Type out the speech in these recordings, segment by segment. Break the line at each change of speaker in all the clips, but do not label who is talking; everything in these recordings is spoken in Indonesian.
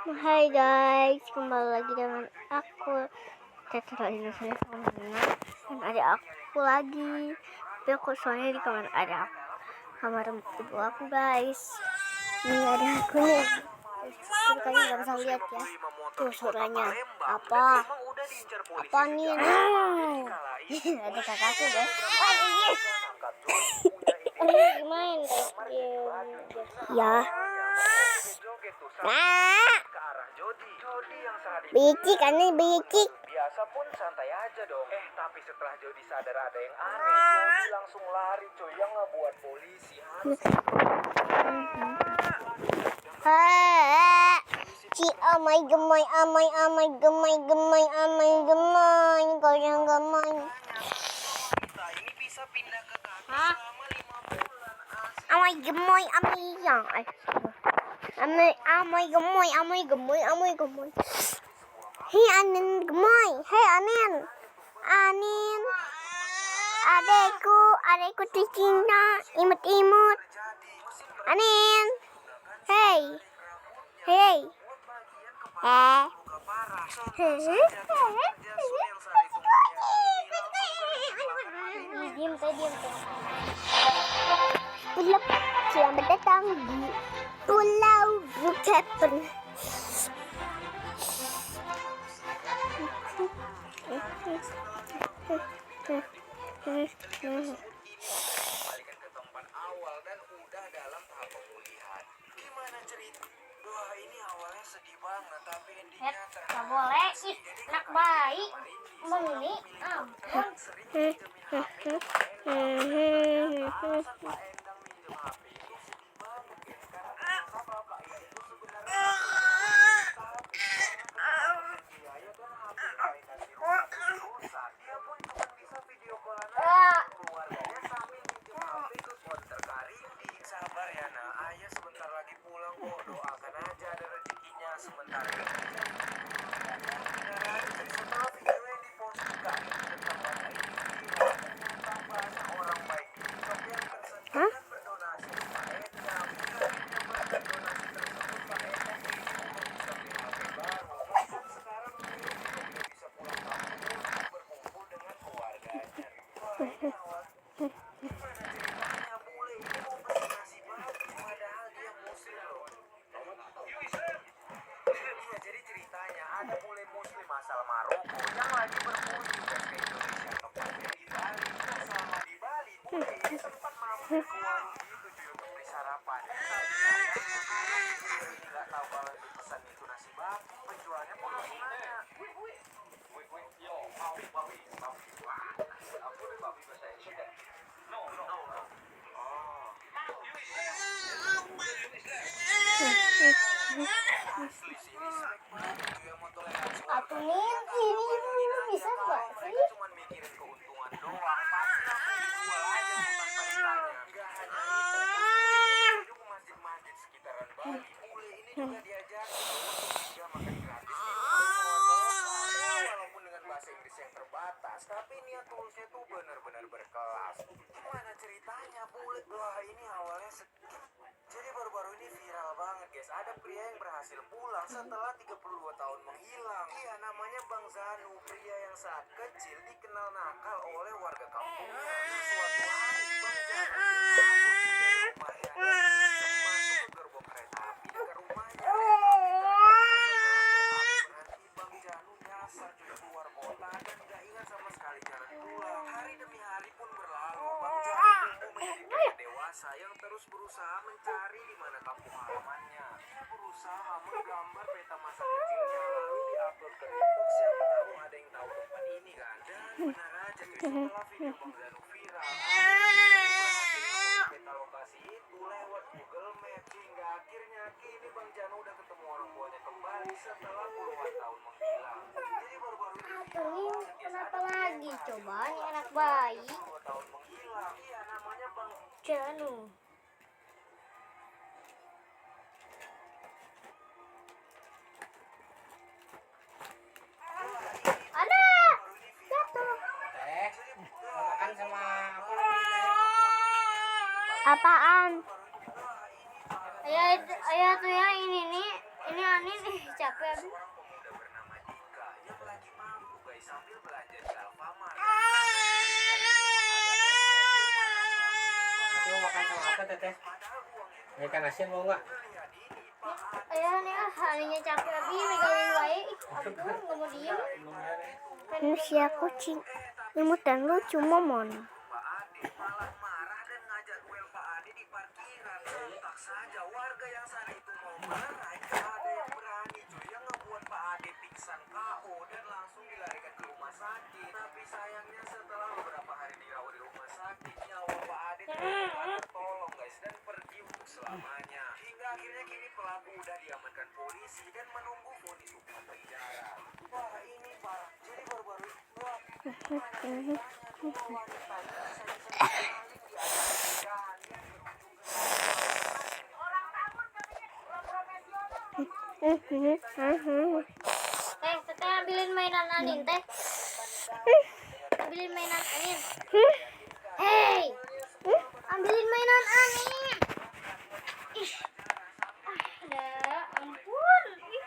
Hai guys, kembali lagi dengan aku Tetra Indonesia dan ada aku lagi. Tapi aku soalnya di kamar ada kamar ibu aku guys. Ini ada aku nih. Tapi kalian nggak bisa lihat ya. Tuh suaranya apa? Apa nih? Ada kakakku guys. Gimana ya? Bicik aneh bicik.
Biasa pun santai aja dong. Tapi setelah Jody sadar ada yang aneh, Jody langsung lari coy, yang ngebuat polisi
Ci amai gemai goyang gemai.
Ini bisa pindah ke kami selama 5 bulan.
Amai gemai yang. Amai gemai. Hei Anin gemoy, hei Anin, adekku tercinta, imut, Anin, hei, diam. Selamat datang di Pulau Brookhaven.
Kembalikan ke tempat awal dan udah dalam tahap pemulihan. Gimana cerita? Wah, ini awalnya sedih banget, tapi endingnya
Gak boleh, anak baik, ini ampun.
sering pinjemin HP ke Pak Endang. Alasan Pak Endang minjem HP itu sedih banget ya, karena Bapak itu sebenarnya biaya dan HP Pak Endang di rumah rusak. Dia pun cuma bisa video callan keluarganya sambil minjem HP ke konter Karindi. Sabar ya nak, ayah sebentar lagi pulang kok. Doakan aja ada rezekinya sebentar. Setelah video yang dipost juga tentang ini tentang bahasa orang baik di TikTok yang bersedia berdonasi ke Pak Endang. Berdonasi tersebut Pak Endang ini bisa beli HP baru. Dan sekarang dia tidak bisa pulang kampung untuk berkumpul dengan keluarganya. Wah, ini awal gimana ceritanya bule ini mau beli nasi batu padahal dia muslim loh. Iya, jadi ceritanya ada bule muslim asal Maroko yang lagi berkunjung ke Indonesia, tepatnya di Bali. Nah, selama di Bali, bule ini sempat mampir ke warung gitu cuy untuk beli sarapan. Sayangnya karena bule ini nggak tahu kalau yang dipesan itu nasi batu, penjualnya pun langsung nanya, yo, babi, wah, aku udah babi bahasa Indonesia. No. Oh. Asli sih ini selek banget cuy yang motor lewat suara.
Aku nih ini bisa nggak sih?
Mereka cuma mikirin keuntungan doang. Pasti aku dijual aja tanpa ditanya. Gak hanya itu, juga ke masjid-masjid sekitaran Bali. Bule ini juga diajarin untuk juga makan gratis di rumah keluarga lokal. Walaupun dengan bahasa Inggris yang terbatas, tapi niat tulusnya tuh benar-benar berkelas. Gimana ceritanya bule? Wah, ini awalnya jadi baru-baru ini viral banget guys. Ada pria yang berhasil pulang setelah 32 tahun menghilang. Iya, namanya Bang Zanu. Pria yang saat kecil dikenal nakal oleh warga kampungnya. Suatu hari Bang Zanu kabur dari rumahnya dan masuk ke gerbong kereta api dekat rumahnya. Berhenti, Bang Zanu nyasar cuy keluar kota dan tidak ingat sama sekali jalan pulang. Hari demi hari pun berlalu. Bang Zanu tumbuh menjadi pria dewasa yang terus berusaha mencari di mana kampung halamannya. Dia berusaha menggambar peta masa kecilnya lalu diupload ke TikTok. Siapa tahu ada yang tahu tempat ini kan. Dan benar aja cuy, setelah video Bang Zanu viral, peta lokasi itu lewat Google Maps hingga akhirnya kini Bang Janu udah ketemu orang tuanya kembali setelah puluhan tahun menghilang. Jadi baru-baru ini
Kenapa lagi coba ini anak bayi
2 tahun menghilang. Iya, namanya Bang
Janu. Ada jatuh.
Makan sama
Apaan? Ayah tuh ya ini nih, ini Anin capek abis.
Seorang pemuda bernama Dika yang lagi mampu guys sambil belanja di Alfamart.
Nanti mau makan sama apa teteh? Ikan asin mau nggak?
Ayah nih Aninnya capek abis megangin wae. Ampun nggak mau diem. Manusia kucing imut dan lucu momon.
Pak Ade malah marah dan ngajak duel Pak Ade di parkiran. Tak saja warga yang sana itu mau marah, gak ada yang berani cuy, yang ngebuat Pak Ade pingsan KO dan langsung dilarikan ke rumah sakit. Tapi sayangnya setelah beberapa hari dirawat di rumah sakit, nyawa Pak Ade tertolong guys dan pergi untuk selamanya. Hingga akhirnya kini pelaku udah diamankan polisi dan menunggu vonis hukuman penjara. Wah ini parah. Jadi baru-baru ini
Teteh ambilin mainan Anin teh. Ambilin mainan Anin. Hey, ambilin mainan Anin. Ih, ada ampun. Ih.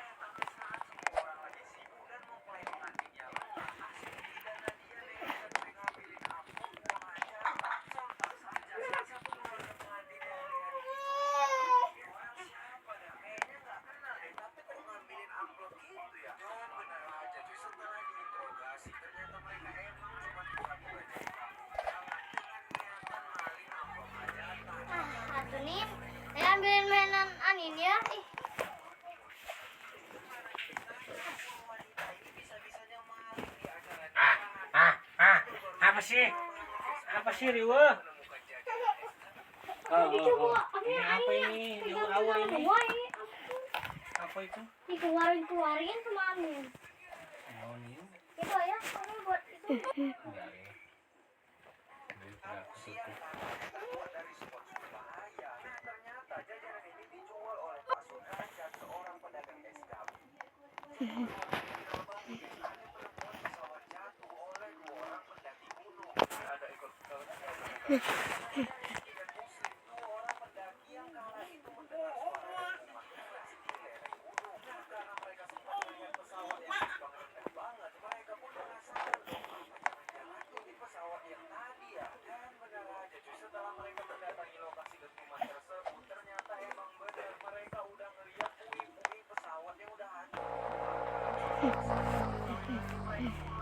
Atuh nih, saya ambilin mainan Anin ya. Ih.
Apa sih? Apa sih Riwa? Ini apa ini? Di awal ini? Apa itu?
Dikeluarin sama Anin.
Oh, ini.
Itu ya, kamu buat itu.
Enggak ya. Ini tidak kesukup.
dari spot berbahaya. Nah, ternyata jajanan ini dijual oleh Pak Sudrajat, seorang pedagang es dawet. Pesawat jatuh oleh 2 orang pendaki gunung. Ada ikut dan muslim, 2 orang pendaki yang kala itu mendengar suara rumah keras di lereng gunung. Nah, karena mereka sempat melihat pesawat yang terbang banget, mereka pun penasaran dong, apa jangan-jangan ini pesawat yang tadi ya. Dan benar aja cuy, setelah mereka mendatangi lokasi dentuman tersebut, ternyata emang benar mereka udah ngeliat puing-puing pesawat yang udah hancur.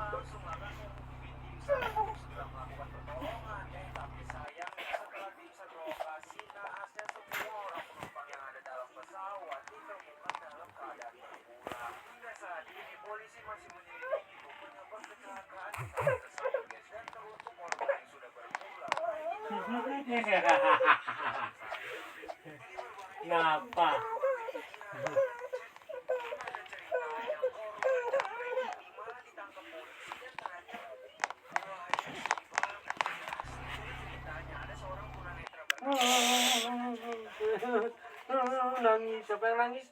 Langsung menghubungi tim SAR untuk segera melakukan pertolongan. Tapi sayangnya setelah tim SAR berlokasi, naasnya semua orang penumpang yang ada dalam pesawat ditemukan dalam keadaan terpulang. Hingga saat ini polisi masih menyelidiki penyebab kecelakaan pesawat tersebut guys, dan teruntuk korban yang sudah berpulang.
Kenapa? Nangis, siapa yang nangis?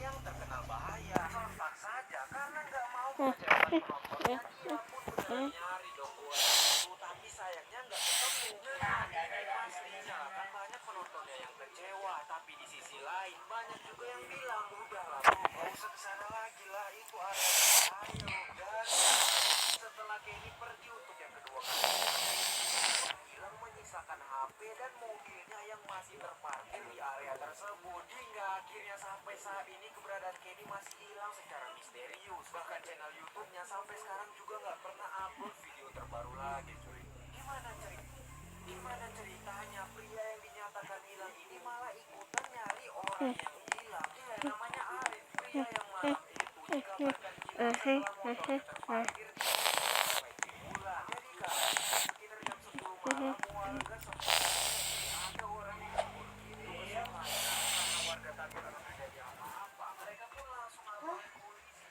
Yang terkenal bahaya, sontak saja karena nggak mau mengecewakan penontonnya, dia pun benar nyari dong buat itu, tapi sayangnya nggak ketemu. Nah, ini pasti misalkan banyak penontonnya yang kecewa, tapi di sisi lain banyak juga yang bilang udahlah bro, nggak usah kesana lagi lah, itu area bahaya loh. Dan setelah Kenny pergi untuk yang kedua kali, hilang menyisakan HP dan mobilnya yang masih terparkir di area tersebut. Hingga akhirnya sampai saat ini keberadaan Kenny masih hilang secara misterius. Bahkan channel YouTube-nya sampai sekarang juga nggak pernah upload video terbaru lagi cuy. Gimana ceritanya pria yang dinyatakan hilang ini malah ikutan nyari orang yang hilang? Ya namanya Arif, pria yang malam itu dikabarkan hilang setelah motornya terparkir di bulan. Jadi kan sekitar jam 10 malam warga sempat ada orang yang bunuh diri bersemangat karena warga tadi kalau terjadi apa-apa. Mereka pun langsung lapor polisi.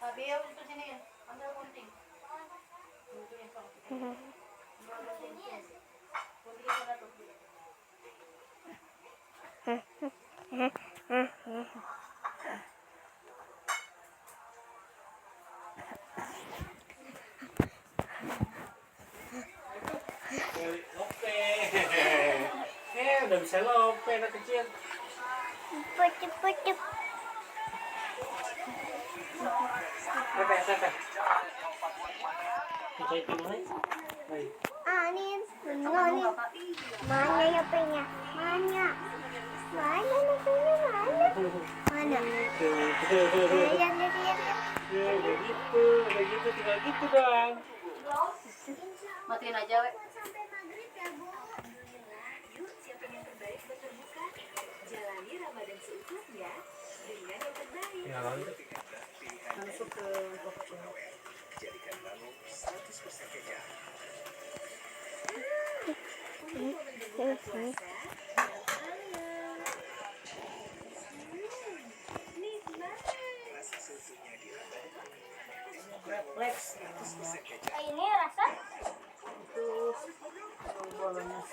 Abiyo, itu sini. Ambil gunting. Gunting yang sama. Ambil gunting. Gunting yang mana tuh?
Lope. Udah bisa lope anak kecil.
Cepet.
Pepe. Kita itu mulai. Baik.
Anin, nih. Mana ya pennya? Mana? Mana nih pennya? Mana? Lihat.
Udah gitu, tinggal gitu dong.
Matiin aja, we.
Sampai maghrib ya, Bu. Alhamdulillah, yuk siapin yang terbaik buat berbuka. Jalani Ramadan seutuhnya dengan yang terbaik.
Ya, lalu.
Masuk ke box.
Jadikan lalu 100% kejam. Untuk momen berbuka puasa, nikmat. Rasa seutuhnya di Ramadan.
Refleks.
100% kejam.
Ini rasa?
Itu bolanya.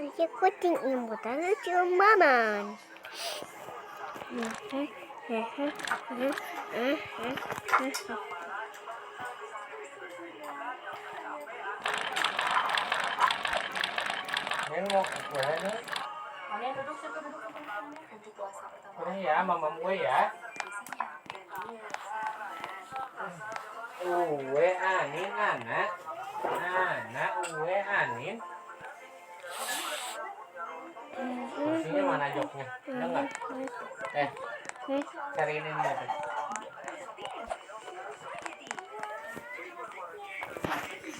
Aja kucing imbutan ciuman.
Ini mau kue nih.
Kalian duduk situ, duduk. Untuk puasa pertama.
Ini ya, mama gue ya. Uwe anin anak. Uwe anin. Kursinya mana joknya? Ada nggak? Cari ini nih.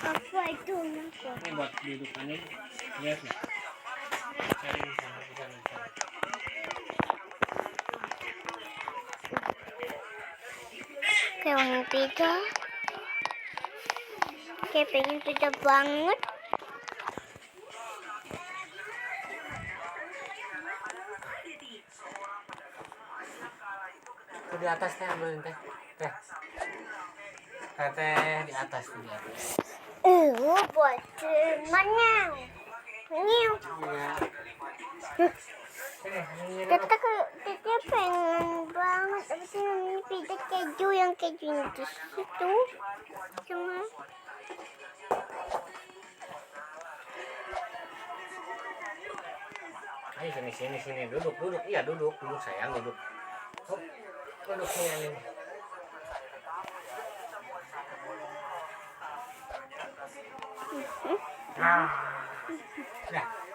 Apa itu?
Ini buat duduk anin. Lihat nih. Cari di sana, di sana.
Kayak wangi pizza. Kayak pengen pizza banget.
Tuh di atas teh ambilin teh. Teh di atas tuh di atas.
Buat mana? Nyiu.
Iya. Sini,
Kita pengen banget apa sih namanya pizza keju yang kejunya di situ. Cuma
ayo sini duduk iya duduk sayang duduk. Oh, duduk sini nih. Nah,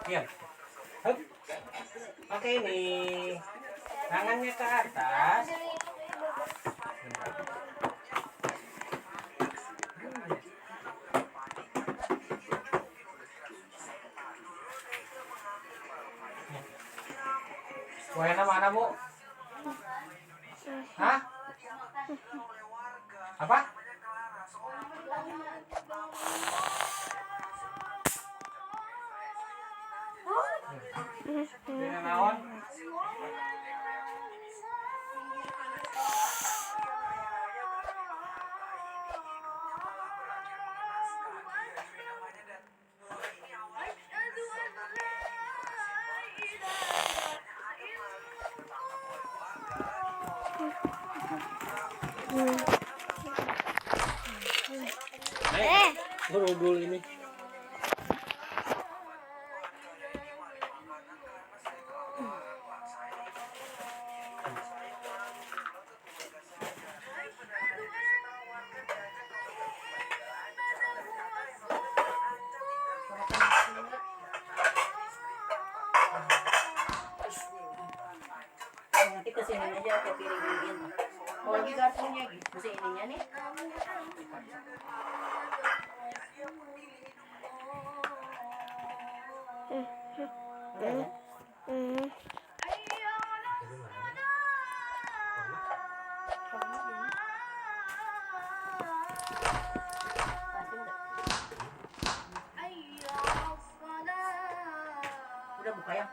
diam. Hup. Oke nih, tangannya ke atas. Kuenya mana, Bu? Hah? Apa? Ini naon? Berudul ini.
Nanti kesini aja ke piring ini. Mau lagi garpunya gitu. Mesti ininya nih. Udah buka ya.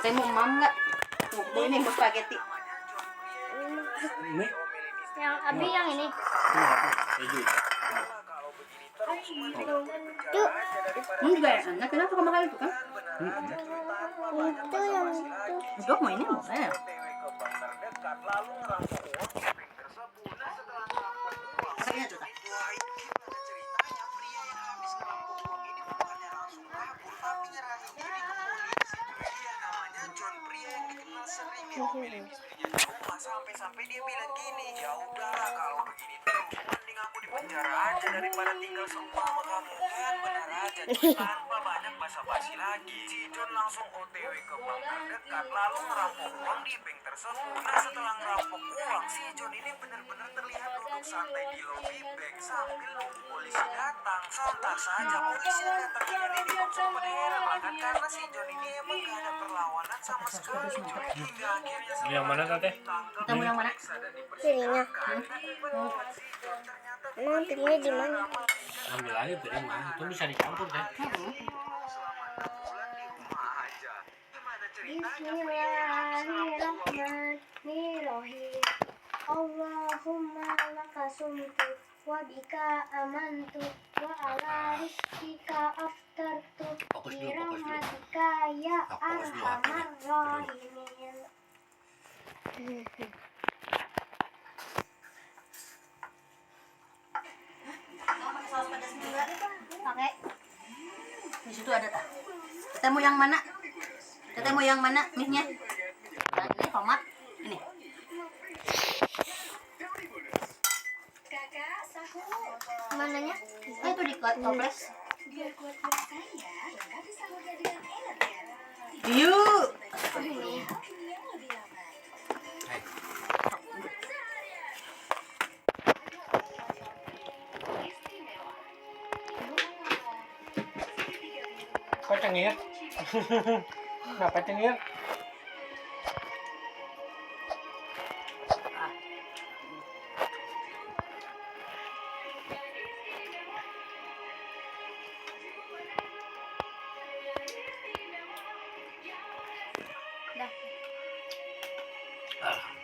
Saya mau mam nggak? Tuh, ini mau spaghetti.
Ini
Yang Abi yang ini. Tuh,
Enggak, enak. Kenapa kamu makan itu kan?
itu yang itu.
Dok, mau ini mau saya. Rasanya tuh.
Sampai-sampai dia bilang gini, ya udahlah kalau begini terus mending aku di penjara aja daripada tinggal semua sama kamu. Kan benar aja tanpa banyak basa-basi lagi. Si John langsung OTW ke bank terdekat lalu merampok uang di bank tersebut. Nah setelah merampok uang, si John ini benar-benar terlihat duduk santai di lobi bank sambil nunggu polisi datang. Sontak saja polisi datang dan ini pun sempat heran bahkan karena si John ini emang gak ada perlawanan sama sekali. Hingga akhirnya
Ini yang mana Teh?
Kita mau yang mana?
Piringnya. Emang piringnya di mana?
Ambil aja piring mah. Itu bisa dicampur Teh.
Bismillahirrahmanirrahim. Allahumma laka sumtu wa bika amantu wa ala rizqika aftartu
Fokus dulu, fokus dulu.
birahmatika ya
Fokus dulu,
arhamar rahimin.
Saus pedas juga.
Pakai
Di situ ada tak? Kita mau yang mana? Kita mau yang mana mie-nya? Nah, ini tomat. Ini.
Kakak, sahur.
mananya?
Oh, itu di toples.
Biar kuat puasanya, lengkapi sahurnya dengan Energen.
Yuk.
Kimia lebih aman.
Kok cengir? Kenapa cengir?
Dah.